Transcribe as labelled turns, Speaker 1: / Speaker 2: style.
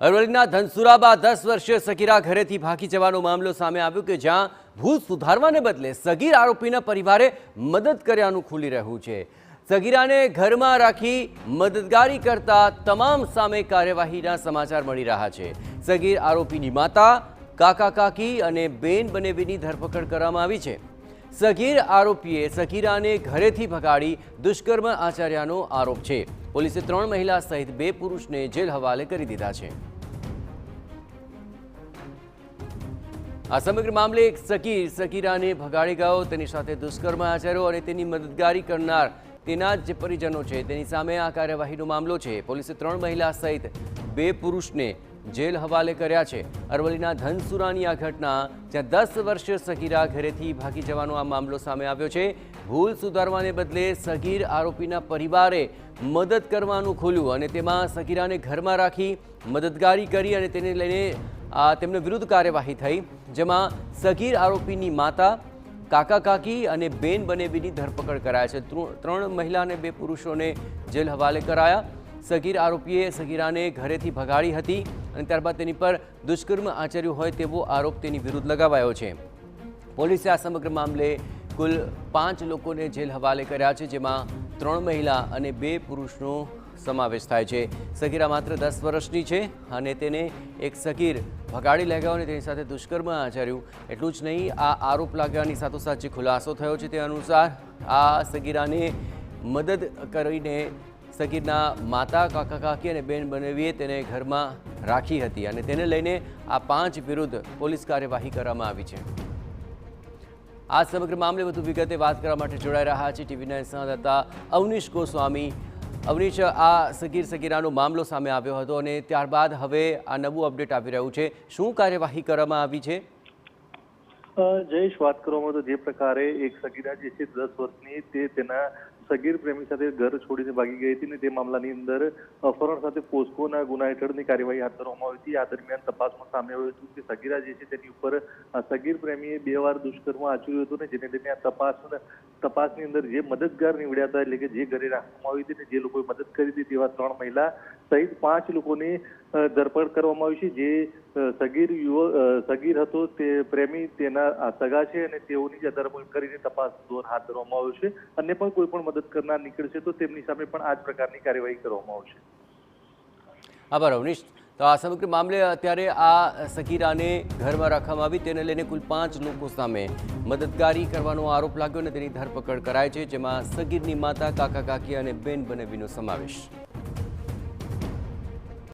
Speaker 1: અરવલ્લીના ધનસુરામાં 10 વર્ષીય સગીરા ઘરેથી ભાગી જવાનો મામલો સામે આવ્યો કે જ્યાં ભૂત સુધારવાને બદલે સગીર આરોપીના પરિવારે મદદ કર્યાનું ખુલી રહ્યું છે। સગીરાને ઘરમાં રાખી મદદગારી કરતા તમામ સામે કાર્યવાહીના સમાચાર મળી રહ્યા છે। સગીર આરોપીની માતા, કાકા કાકી અને બેન બનેવીની ધરપકડ કરવામાં આવી છે। સગીર આરોપીએ સગીરાને ઘરેથી ભગાડી દુષ્કર્મ આચર્યાનો આરોપ છે। પોલીસે 3 મહિલા સહિત 2 પુરુષને જેલ હવાલે કરી દીધા છે। આ સમગ્ર મામલે એક સગીરાને ભગાડી ગયો, તેની સાથે દુષ્કર્મ આચર્યો અને તેની મદદગારી કરનાર તેના જ પરિજનો છે તેની સામે આ કાર્યવાહીનો મામલો છે। પોલીસે 3 મહિલા સહિત 2 પુરુષને જેલ હવાલે કર્યા છે। અરવલ્લીના ધનસુરાની આ ઘટના જ્યાં 10 વર્ષીય સગીરા ઘરેથી ભાગી જવાનો આ મામલો સામે આવ્યો છે। ભૂલ સુધારવાને બદલે સગીર આરોપીના પરિવારે મદદ કરવાનું ખોલ્યું અને તેમાં સગીરાને ઘરમાં રાખી મદદગારી કરી અને તેને લઈને તેમને વિરુદ્ધ કાર્યવાહી થઈ, જેમાં સગીર આરોપીની માતા, કાકા કાકી અને બેન બનેવીની ધરપકડ કરાયા છે। 3 મહિલા અને 2 પુરુષોને જેલ હવાલે કરાયા। સગીર આરોપીએ સગીરાને ઘરેથી ભગાડી હતી અને ત્યારબાદ તેની પર દુષ્કર્મ આચર્યું હોય તેવો આરોપ તેની વિરુદ્ધ લગાવાયો છે। પોલીસે આ સમગ્ર મામલે કુલ 5 લોકોને જેલ હવાલે કર્યા છે, જેમાં 3 મહિલા અને 2 પુરુષનો સમાવેશ થાય છે। સગીરા માત્ર 10 વર્ષની છે અને તેને એક સગીર ભગાડી લઈ ગયો અને તેની સાથે દુષ્કર્મ આચર્યું। એટલું જ નહીં, આ આરોપ લાગ્યાની સાથોસાથ જે ખુલાસો થયો છે તે અનુસાર આ સગીરાને મદદ કરીને સગીરના માતા, કાકા કાકી અને બેન બનેવીએ તેને ઘરમાં રાખી હતી અને તેને લઈને આ 5 વિરુદ્ધ પોલીસ કાર્યવાહી કરવામાં આવી છે। આ સમગ્ર મામલે વધુ વિગતે વાત કરવા માટે જોડાઈ રહ્યા છે ટીવી9 સંવાદદાતા અવનીશ ગોસ્વામી। અવનીશ, આ સગીરાનો મામલો સામે આવ્યો હતો અને ત્યારબાદ હવે આ નવું અપડેટ આવી રહ્યું છે, શું કાર્યવાહી કરવામાં આવી છે?
Speaker 2: જયેશ, વાત કરવામાં તો જે પ્રકારે એક સગીરા જે છે 10 વર્ષની તે તેના સગીર પ્રેમી સાથે ઘર છોડીને ભાગી ગઈ હતી ને તે મામલાની અંદર અપહરણ સાથે પોસ્કોના ગુના હેઠળની કાર્યવાહી હાથ ધરવામાં આવી હતી। આ દરમિયાન તપાસમાં સામે આવ્યું હતું કે સગીરા જે છે તેની ઉપર સગીર પ્રેમીએ 2 વાર દુષ્કર્મ આચર્યું હતું ને જેને લઈને આ તપાસની અંદર જે મદદગાર નીવડ્યા હતા, એટલે કે જે ઘરે રાખવામાં આવી હતી ને જે લોકોએ મદદ કરી હતી તેવા 3 મહિલા સહિત 5 લોકોની ધરપકડ કરવામાં આવી છે। જે સગીર હતો તે પ્રેમી તેના સગા છે અને તેઓની જે ધરપકડ કરીને તપાસ દોર હાથ ધરવામાં આવ્યો છે। અન્ય પણ કોઈ પણ મદદ કરનાર નીકળશે તો તેમની સામે પણ આ જ પ્રકારની કાર્યવાહી કરવામાં આવશે।
Speaker 1: આભાર અવનીશ। તો આ સમગ્ર મામલે અત્યારે આ સગીરાને ઘરમાં રાખવામાં આવી, તેને લઈને કુલ 5 લોકો સામે મદદગારી કરવાનો આરોપ લાગ્યો અને તેની ધરપકડ કરાઈ છે, જેમાં સગીરની માતા, કાકા કાકી અને બેન બનેવીનો સમાવેશ।